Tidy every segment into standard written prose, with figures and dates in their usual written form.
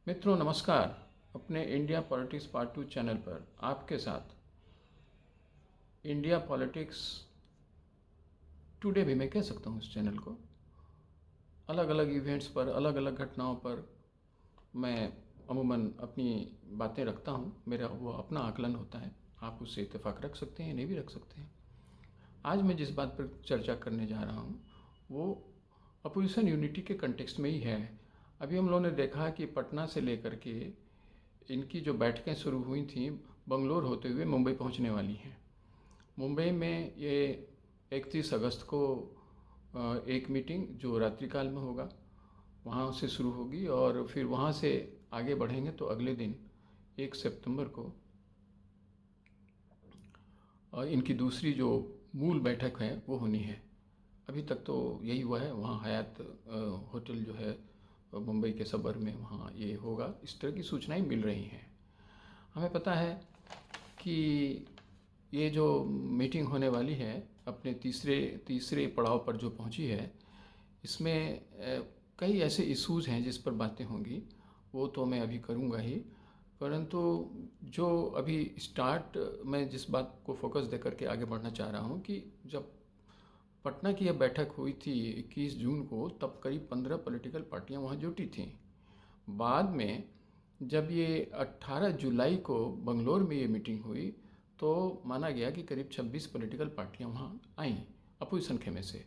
मित्रों नमस्कार। अपने इंडिया पॉलिटिक्स पार्ट 2 चैनल पर आपके साथ इंडिया पॉलिटिक्स टुडे भी मैं कह सकता हूँ। इस चैनल को अलग अलग इवेंट्स पर, अलग अलग घटनाओं पर मैं अमूमन अपनी बातें रखता हूँ। मेरा वो अपना आकलन होता है, आप उससे इत्तेफाक रख सकते हैं, नहीं भी रख सकते हैं। आज मैं जिस बात पर चर्चा करने जा रहा हूँ वो अपोजिशन यूनिटी के कंटेक्स्ट में ही है। अभी हम लोगों ने देखा कि पटना से लेकर के इनकी जो बैठकें शुरू हुई थी, बंगलोर होते हुए मुंबई पहुंचने वाली हैं। मुंबई में ये 31 अगस्त को एक मीटिंग जो रात्रिकाल में होगा वहाँ से शुरू होगी और फिर वहाँ से आगे बढ़ेंगे तो अगले दिन 1 सितंबर को इनकी दूसरी जो मूल बैठक है वो होनी है। अभी तक तो यही हुआ है। वहाँ हयात होटल जो है मुंबई के सबर्ब में, वहाँ ये होगा। इस तरह की सूचनाएं मिल रही हैं। हमें पता है कि ये जो मीटिंग होने वाली है अपने तीसरे पड़ाव पर जो पहुंची है, इसमें कई ऐसे इश्यूज़ हैं जिस पर बातें होंगी। वो तो मैं अभी करूंगा ही, परंतु जो अभी स्टार्ट मैं जिस बात को फोकस दे करके आगे बढ़ना चाह रहा हूँ कि जब पटना की यह बैठक हुई थी 21 जून को, तब करीब 15 पॉलिटिकल पार्टियां वहाँ जुटी थीं। बाद में जब ये 18 जुलाई को बंगलोर में ये मीटिंग हुई तो माना गया कि करीब 26 पॉलिटिकल पार्टियां वहाँ आईं अपोजिशन खेमे से।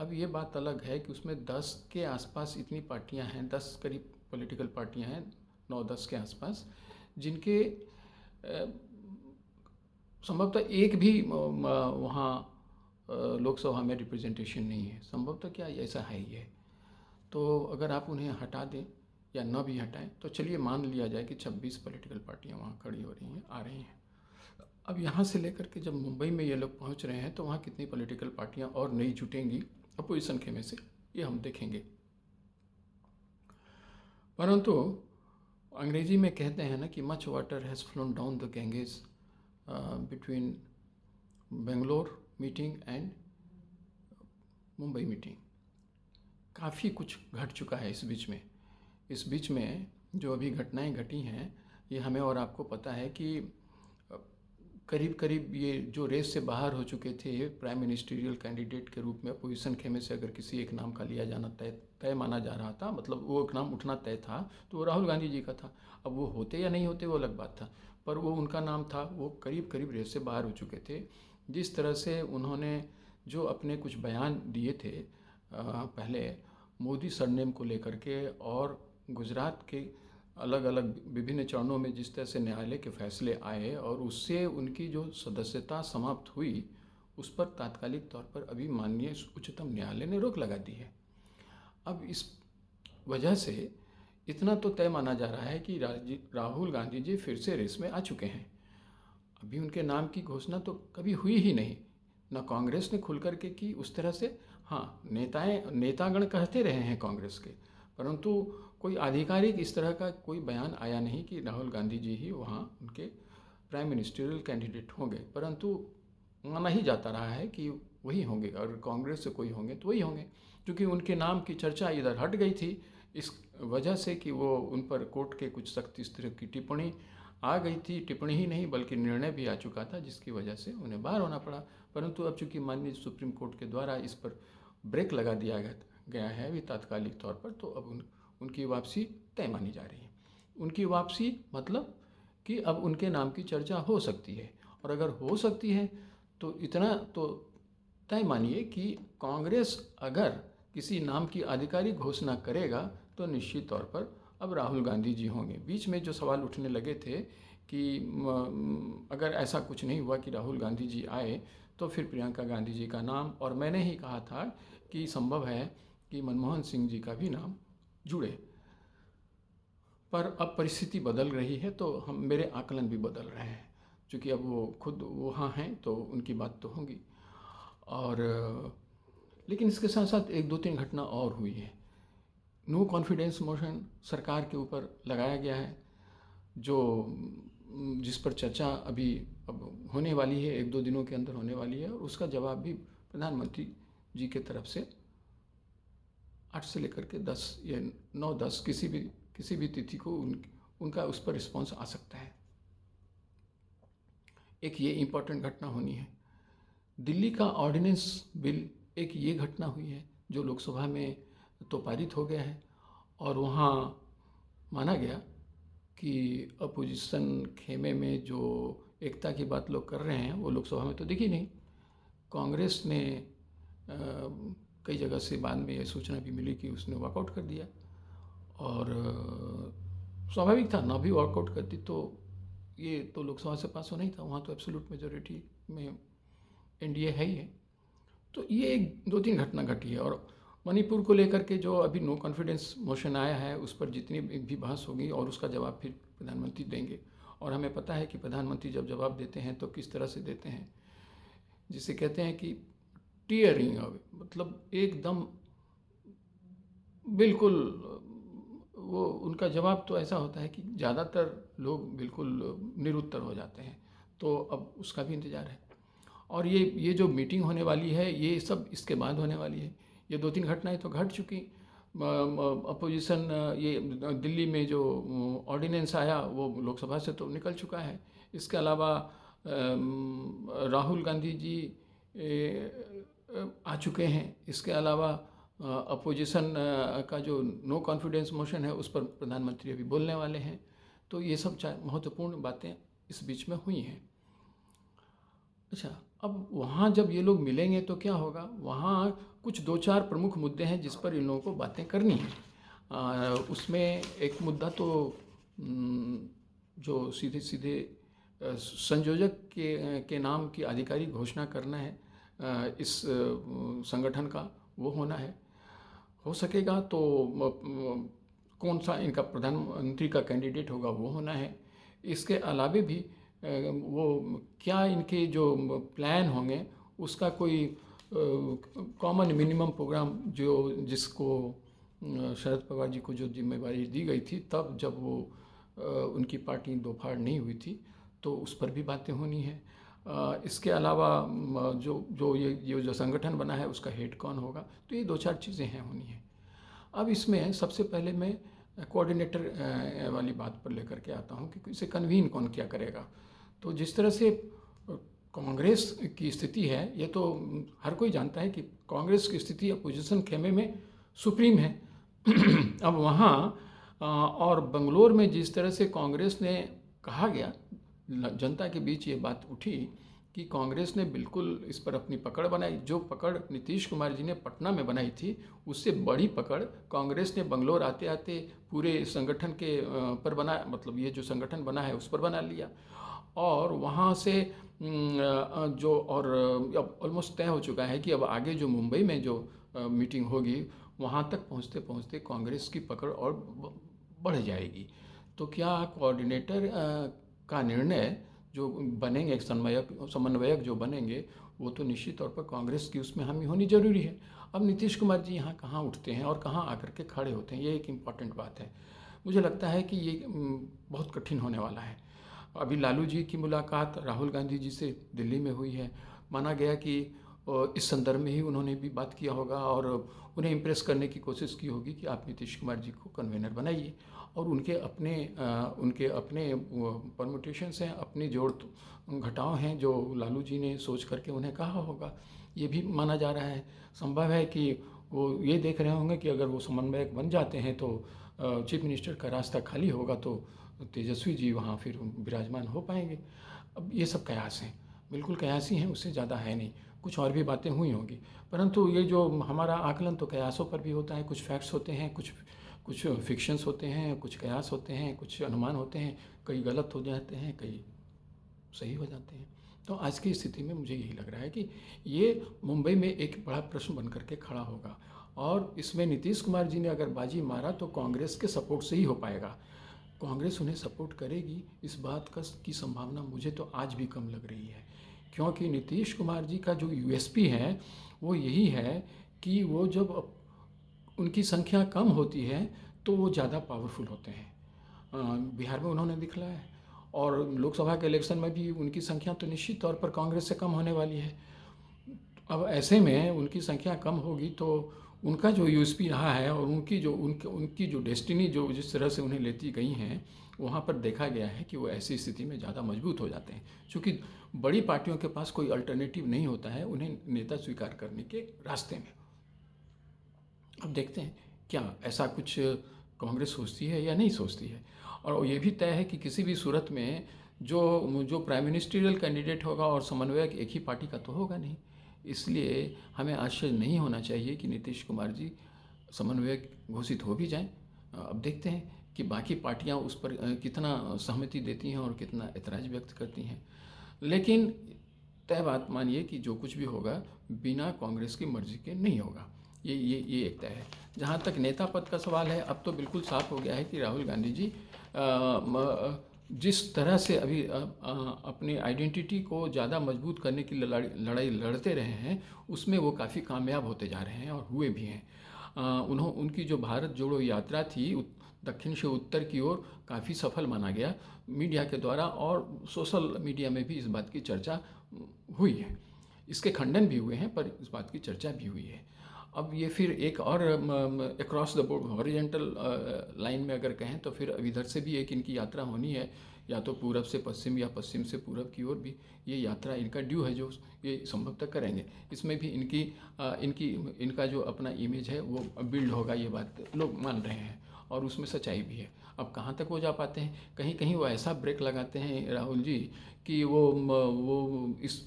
अब ये बात अलग है कि उसमें 10 के आसपास इतनी पार्टियां हैं, 10 करीब पॉलिटिकल पार्टियां हैं, 9-10 के आसपास, जिनके संभवतः एक भी वहाँ लोकसभा में रिप्रेजेंटेशन नहीं है। संभवतः क्या ऐसा है ही है। तो अगर आप उन्हें हटा दें या न भी हटाएं तो चलिए मान लिया जाए कि 26 पॉलिटिकल पार्टियां वहाँ खड़ी हो रही हैं, आ रही हैं। अब यहाँ से लेकर के जब मुंबई में ये लोग पहुँच रहे हैं तो वहाँ कितनी पॉलिटिकल पार्टियां और नई जुटेंगी अपोजिशन खेमे से, ये हम देखेंगे। परंतु अंग्रेजी में कहते हैं ना कि much water has phloem down the Ganges between Bangalore meeting and Mumbai meeting. काफ़ी कुछ घट चुका है इस बीच में जो अभी घटनाएं घटी हैं, ये हमें और आपको पता है कि करीब करीब ये जो रेस से बाहर हो चुके थे प्राइम मिनिस्टीरियल कैंडिडेट के रूप में अपोजिशन खेमे से अगर किसी एक नाम का लिया जाना तय माना जा रहा था, मतलब वो एक नाम उठना तय था, तो वो राहुल गांधी जी का था। अब वो होते या नहीं होते वो अलग बात था, पर वो उनका नाम था। वो करीब करीब रेस से बाहर हो चुके थे। जिस तरह से उन्होंने जो अपने कुछ बयान दिए थे पहले मोदी सरनेम को लेकर के, और गुजरात के अलग अलग विभिन्न चरणों में जिस तरह से न्यायालय के फैसले आए और उससे उनकी जो सदस्यता समाप्त हुई, उस पर तात्कालिक तौर पर अभी माननीय उच्चतम न्यायालय ने रोक लगा दी है। अब इस वजह से इतना तो तय माना जा रहा है कि राहुल गांधी जी फिर से रेस में आ चुके हैं। अभी उनके नाम की घोषणा तो कभी हुई ही नहीं, ना कांग्रेस ने खुल करके की उस तरह से। हाँ, नेतागण कहते रहे हैं कांग्रेस के, परंतु कोई आधिकारिक इस तरह का कोई बयान आया नहीं कि राहुल गांधी जी ही वहाँ उनके प्राइम मिनिस्टरियल कैंडिडेट होंगे। परंतु माना ही जाता रहा है कि वही होंगे, और कांग्रेस से कोई होंगे तो वही होंगे, क्योंकि उनके नाम की चर्चा इधर हट गई थी इस वजह से कि वो उन पर कोर्ट के कुछ सख्त इस तरह की टिप्पणी आ गई थी। टिप्पणी ही नहीं बल्कि निर्णय भी आ चुका था, जिसकी वजह से उन्हें बाहर होना पड़ा। परंतु अब चूंकि माननीय सुप्रीम कोर्ट के द्वारा इस पर ब्रेक लगा दिया गया है अभी तात्कालिक तौर पर, तो अब उनकी वापसी तय मानी जा रही है। उनकी वापसी मतलब कि अब उनके नाम की चर्चा हो सकती है, और अगर हो सकती है तो इतना तो तय मानिए कि कांग्रेस अगर किसी नाम की आधिकारिक घोषणा करेगा तो निश्चित तौर पर अब राहुल गांधी जी होंगे। बीच में जो सवाल उठने लगे थे कि अगर ऐसा कुछ नहीं हुआ कि राहुल गांधी जी आए तो फिर प्रियंका गांधी जी का नाम, और मैंने ही कहा था कि संभव है कि मनमोहन सिंह जी का भी नाम जुड़े। पर अब परिस्थिति बदल रही है तो मेरे आकलन भी बदल रहे हैं, क्योंकि अब वो खुद वहाँ हैं तो उनकी बात तो होगी। और लेकिन इसके साथ साथ एक दो तीन घटना और हुई है। नो कॉन्फिडेंस मोशन सरकार के ऊपर लगाया गया है, जो जिस पर चर्चा अभी अब होने वाली है, एक दो दिनों के अंदर होने वाली है, और उसका जवाब भी प्रधानमंत्री जी के तरफ से 8 से लेकर के 10 या 9-10 किसी भी किसी भी तिथि को उनका उस पर रिस्पॉन्स आ सकता है। एक ये इम्पॉर्टेंट घटना होनी है। दिल्ली का ऑर्डिनेंस बिल, एक ये घटना हुई है जो लोकसभा में तो पारित हो गया है, और वहाँ माना गया कि अपोजिशन खेमे में जो एकता की बात लोग कर रहे हैं वो लोकसभा में तो दिखी नहीं। कांग्रेस ने कई जगह से बाद में ये सूचना भी मिली कि उसने वॉकआउट कर दिया, और स्वाभाविक था, ना भी वॉकआउट करती तो ये तो लोकसभा से पास होना ही था। वहाँ तो एब्सोल्यूट मेजॉरिटी में एनडीए है ही है। तो ये एक दो तीन घटना घटी है। और मणिपुर को लेकर के जो अभी नो कॉन्फिडेंस मोशन आया है, उस पर जितनी भी बहस होगी और उसका जवाब फिर प्रधानमंत्री देंगे, और हमें पता है कि प्रधानमंत्री जब जवाब देते हैं तो किस तरह से देते हैं, जिसे कहते हैं कि टीयरिंग अवे, मतलब एकदम बिल्कुल वो उनका जवाब तो ऐसा होता है कि ज़्यादातर लोग बिल्कुल निरुत्तर हो जाते हैं। तो अब उसका भी इंतज़ार है। और ये जो मीटिंग होने वाली है, ये सब इसके बाद होने वाली है। ये दो तीन घटनाएं तो घट चुकी। अपोजिशन, ये दिल्ली में जो ऑर्डिनेंस आया वो लोकसभा से तो निकल चुका है। इसके अलावा राहुल गांधी जी आ चुके हैं। इसके अलावा अपोजिशन का जो नो कॉन्फिडेंस मोशन है उस पर प्रधानमंत्री अभी बोलने वाले हैं। तो ये सब महत्वपूर्ण बातें इस बीच में हुई हैं। अच्छा, अब वहाँ जब ये लोग मिलेंगे तो क्या होगा, वहाँ कुछ दो चार प्रमुख मुद्दे हैं जिस पर इन लोगों को बातें करनी है। उसमें एक मुद्दा तो जो सीधे सीधे संयोजक के नाम की आधिकारिक घोषणा करना है इस संगठन का, वो होना है। हो सकेगा तो कौन सा इनका प्रधानमंत्री का कैंडिडेट होगा वो होना है। इसके अलावे भी वो क्या इनके जो प्लान होंगे उसका कोई कॉमन मिनिमम प्रोग्राम जिसको शरद पवार जी को जो जिम्मेवारी दी गई थी तब जब वो उनकी पार्टी दो फाड़ नहीं हुई थी, तो उस पर भी बातें होनी है। इसके अलावा ये जो संगठन बना है उसका हेड कौन होगा, तो ये दो चार चीज़ें हैं होनी है। अब इसमें सबसे पहले मैं कोऑर्डिनेटर वाली बात पर लेकर के आता हूँ कि इसे कन्वीन कौन क्या करेगा। तो जिस तरह से कांग्रेस की स्थिति है, ये तो हर कोई जानता है कि कांग्रेस की स्थिति अपोजिशन खेमे में सुप्रीम है। अब वहाँ और बंगलोर में जिस तरह से कांग्रेस ने कहा गया, जनता के बीच ये बात उठी कि कांग्रेस ने बिल्कुल इस पर अपनी पकड़ बनाई। जो पकड़ नीतीश कुमार जी ने पटना में बनाई थी उससे बड़ी पकड़ कांग्रेस ने बंगलोर आते आते पूरे संगठन के पर बना, मतलब ये जो संगठन बना है उस पर बना लिया। और वहाँ से जो और अब ऑलमोस्ट तय हो चुका है कि अब आगे जो मुंबई में जो मीटिंग होगी वहाँ तक पहुँचते पहुँचते कांग्रेस की पकड़ और बढ़ जाएगी। तो क्या कोऑर्डिनेटर का निर्णय जो बनेंगे, समन्वयक जो बनेंगे, वो तो निश्चित तौर पर कांग्रेस की उसमें हामी होनी जरूरी है। अब नीतीश कुमार जी यहाँ कहाँ उठते हैं और कहाँ आकर के खड़े होते हैं, ये एक इम्पॉर्टेंट बात है। मुझे लगता है कि ये बहुत कठिन होने वाला है। अभी लालू जी की मुलाकात राहुल गांधी जी से दिल्ली में हुई है। माना गया कि इस संदर्भ में ही उन्होंने भी बात किया होगा और उन्हें इम्प्रेस करने की कोशिश की होगी कि आप नीतीश कुमार जी को कन्वेनर बनाइए। और उनके अपने परमुटेशंस हैं, अपने जोड़ घटाव हैं जो लालू जी ने सोच करके उन्हें कहा होगा। ये भी माना जा रहा है। संभव है कि वो ये देख रहे होंगे कि अगर वो समन्वयक बन जाते हैं तो चीफ मिनिस्टर का रास्ता खाली होगा, तो तेजस्वी जी वहाँ फिर विराजमान हो पाएंगे। अब ये सब कयास हैं, बिल्कुल कयासी हैं, उससे ज़्यादा है नहीं। कुछ और भी बातें हुई होंगी, परंतु ये जो हमारा आकलन तो कयासों पर भी होता है। कुछ फैक्ट्स होते हैं, कुछ फिक्शंस होते हैं, कुछ कयास होते हैं, कुछ अनुमान होते हैं। कई गलत हो जाते हैं, कई सही हो जाते हैं। तो आज की स्थिति में मुझे यही लग रहा है कि ये मुंबई में एक बड़ा प्रश्न बन करके खड़ा होगा, और इसमें नीतीश कुमार जी ने अगर बाजी मारा तो कांग्रेस के सपोर्ट से ही हो पाएगा। कांग्रेस उन्हें सपोर्ट करेगी इस बात की संभावना मुझे तो आज भी कम लग रही है, क्योंकि नीतीश कुमार जी का जो यूएसपी है वो यही है कि वो जब उनकी संख्या कम होती है तो वो ज़्यादा पावरफुल होते हैं। बिहार में उन्होंने दिखलाया है, और लोकसभा के इलेक्शन में भी उनकी संख्या तो निश्चित तौर पर कांग्रेस से कम होने वाली है। अब ऐसे में उनकी संख्या कम होगी तो उनका जो यूएसपी रहा है और उनकी जो डेस्टिनी जो जिस तरह से उन्हें लेती गई हैं, वहाँ पर देखा गया है कि वो ऐसी स्थिति में ज़्यादा मजबूत हो जाते हैं, क्योंकि बड़ी पार्टियों के पास कोई अल्टरनेटिव नहीं होता है उन्हें नेता स्वीकार करने के रास्ते में। अब देखते हैं क्या ऐसा कुछ कांग्रेस सोचती है या नहीं सोचती है। और ये भी तय है कि किसी भी सूरत में जो जो प्राइम मिनिस्ट्रियल कैंडिडेट होगा और समन्वयक एक ही पार्टी का तो होगा नहीं। इसलिए हमें आश्चर्य नहीं होना चाहिए कि नीतीश कुमार जी समन्वयक घोषित हो भी जाएं। अब देखते हैं कि बाकी पार्टियां उस पर कितना सहमति देती हैं और कितना ऐतराज़ व्यक्त करती हैं। लेकिन तय बात मानिए कि जो कुछ भी होगा बिना कांग्रेस की मर्जी के नहीं होगा, ये एक तय है। जहाँ तक नेता पद का सवाल है, अब तो बिल्कुल साफ हो गया है कि राहुल गांधी जी जिस तरह से अभी अपनी आइडेंटिटी को ज़्यादा मजबूत करने की लड़ाई लड़ते रहे हैं, उसमें वो काफ़ी कामयाब होते जा रहे हैं और हुए भी हैं। उनकी जो भारत जोड़ो यात्रा थी दक्षिण से उत्तर की ओर, काफ़ी सफल माना गया मीडिया के द्वारा, और सोशल मीडिया में भी इस बात की चर्चा हुई है। इसके खंडन भी हुए हैं पर इस बात की चर्चा भी हुई है। अब ये फिर एक और across the board horizontal line में अगर कहें तो फिर अब इधर से भी एक इनकी यात्रा होनी है, या तो पूरब से पश्चिम या पश्चिम से पूरब की ओर भी ये यात्रा इनका ड्यू है, जो ये संभवतः करेंगे। इसमें भी इनका जो अपना इमेज है वो बिल्ड होगा, ये बात लोग मान रहे हैं और उसमें सच्चाई भी है। अब कहाँ तक वो जा पाते हैं, कहीं कहीं वो ऐसा ब्रेक लगाते हैं राहुल जी कि वो इस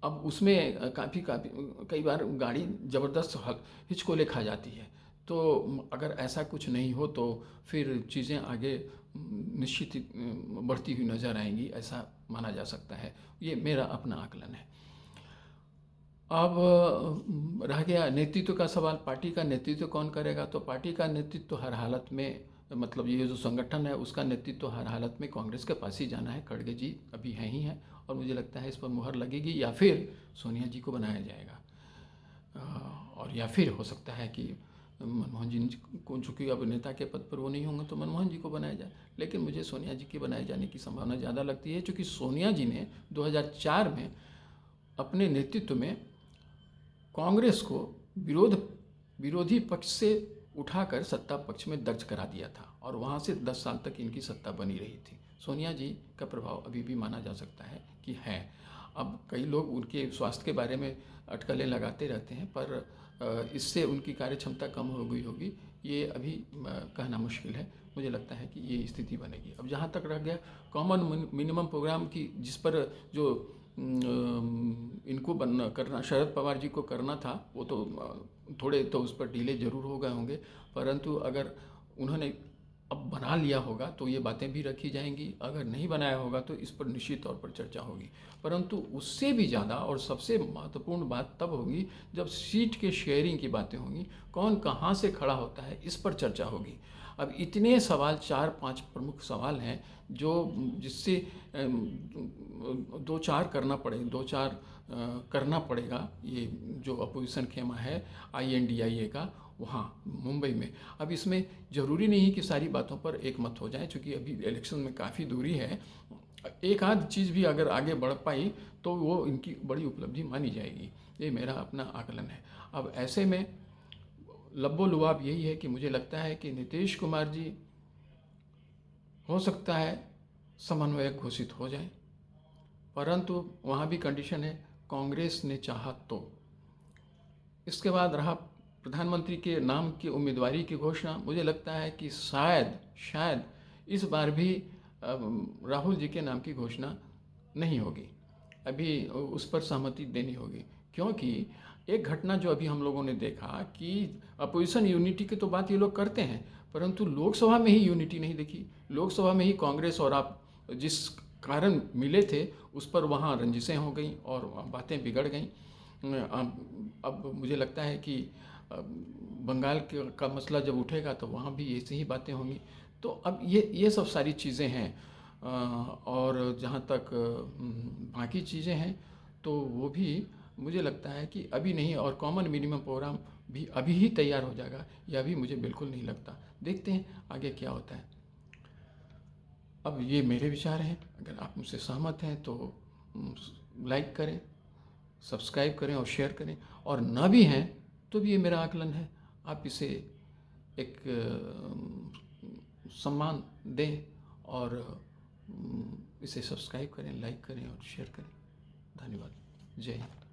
अब उसमें काफ़ी कई बार गाड़ी ज़बरदस्त हिचकोले खा जाती है। तो अगर ऐसा कुछ नहीं हो तो फिर चीज़ें आगे निश्चित ही बढ़ती हुई नज़र आएंगी, ऐसा माना जा सकता है। ये मेरा अपना आकलन है। अब रह गया नेतृत्व का सवाल, पार्टी का नेतृत्व कौन करेगा। तो पार्टी का नेतृत्व तो हर हालत में, मतलब ये जो संगठन है उसका नेतृत्व तो हर हालत में कांग्रेस के पास ही जाना है। खड़गे जी अभी हैं ही हैं और मुझे लगता है इस पर मुहर लगेगी, या फिर सोनिया जी को बनाया जाएगा, और या फिर हो सकता है कि मनमोहन जी को, चूँकि अब नेता के पद पर वो नहीं होंगे, तो मनमोहन जी को बनाया जाए। लेकिन मुझे सोनिया जी के बनाए जाने की संभावना ज़्यादा लगती है, क्योंकि सोनिया जी ने 2004 में अपने नेतृत्व में कांग्रेस को विरोधी पक्ष से उठाकर सत्ता पक्ष में दर्ज करा दिया था, और वहाँ से 10 साल तक इनकी सत्ता बनी रही थी। सोनिया जी का प्रभाव अभी भी माना जा सकता है कि है। अब कई लोग उनके स्वास्थ्य के बारे में अटकलें लगाते रहते हैं, पर इससे उनकी कार्यक्षमता कम हो गई होगी, ये अभी कहना मुश्किल है। मुझे लगता है कि ये स्थिति बनेगी। अब जहाँ तक रह गया कॉमन मिनिमम प्रोग्राम की, जिस पर जो इनको करना, शरद पवार जी को करना था, वो तो थोड़े तो उस पर डिले जरूर हो गए होंगे, परंतु अगर उन्होंने अब बना लिया होगा तो ये बातें भी रखी जाएंगी, अगर नहीं बनाया होगा तो इस पर निश्चित तौर पर चर्चा होगी। परंतु उससे भी ज़्यादा और सबसे महत्वपूर्ण बात तब होगी जब सीट के शेयरिंग की बातें होंगी, कौन कहाँ से खड़ा होता है, इस पर चर्चा होगी। अब इतने सवाल, 4-5 प्रमुख सवाल हैं जो जिससे 2-4 करना पड़ेगा। ये जो अपोजिशन खेमा है INDIA का वहाँ मुंबई में, अब इसमें ज़रूरी नहीं कि सारी बातों पर एक मत हो जाए, क्योंकि अभी इलेक्शन में काफ़ी दूरी है। एक आध चीज़ भी अगर आगे बढ़ पाई तो वो इनकी बड़ी उपलब्धि मानी जाएगी। ये मेरा अपना आकलन है। अब ऐसे में लब्बो लुआब यही है कि मुझे लगता है कि नीतीश कुमार जी हो सकता है समन्वयक घोषित हो जाए, परंतु वहाँ भी कंडीशन है कांग्रेस ने चाहा तो। इसके बाद रहा प्रधानमंत्री के नाम की उम्मीदवारी की घोषणा। मुझे लगता है कि शायद इस बार भी राहुल जी के नाम की घोषणा नहीं होगी, अभी उस पर सहमति देनी होगी। क्योंकि एक घटना जो अभी हम लोगों ने देखा कि अपोजिशन यूनिटी की तो बात ये लोग करते हैं, परंतु लोकसभा में ही यूनिटी नहीं दिखी। लोकसभा में ही कांग्रेस और आप जिस कारण मिले थे उस पर वहाँ रंजिशें हो गई और बातें बिगड़ गईं। अब मुझे लगता है कि बंगाल का मसला जब उठेगा तो वहाँ भी ऐसी ही बातें होंगी। तो अब ये सब सारी चीज़ें हैं, और जहाँ तक बाकी चीज़ें हैं तो वो भी मुझे लगता है कि अभी नहीं, और कॉमन मिनिमम प्रोग्राम भी अभी ही तैयार हो जाएगा, यह भी मुझे बिल्कुल नहीं लगता। देखते हैं आगे क्या होता है। अब ये मेरे विचार हैं, अगर आप मुझसे सहमत हैं तो लाइक करें, सब्सक्राइब करें और शेयर करें, और न भी हैं तो भी ये मेरा आकलन है, आप इसे एक सम्मान दें और इसे सब्सक्राइब करें, लाइक करें और शेयर करें। धन्यवाद। जय हिंद।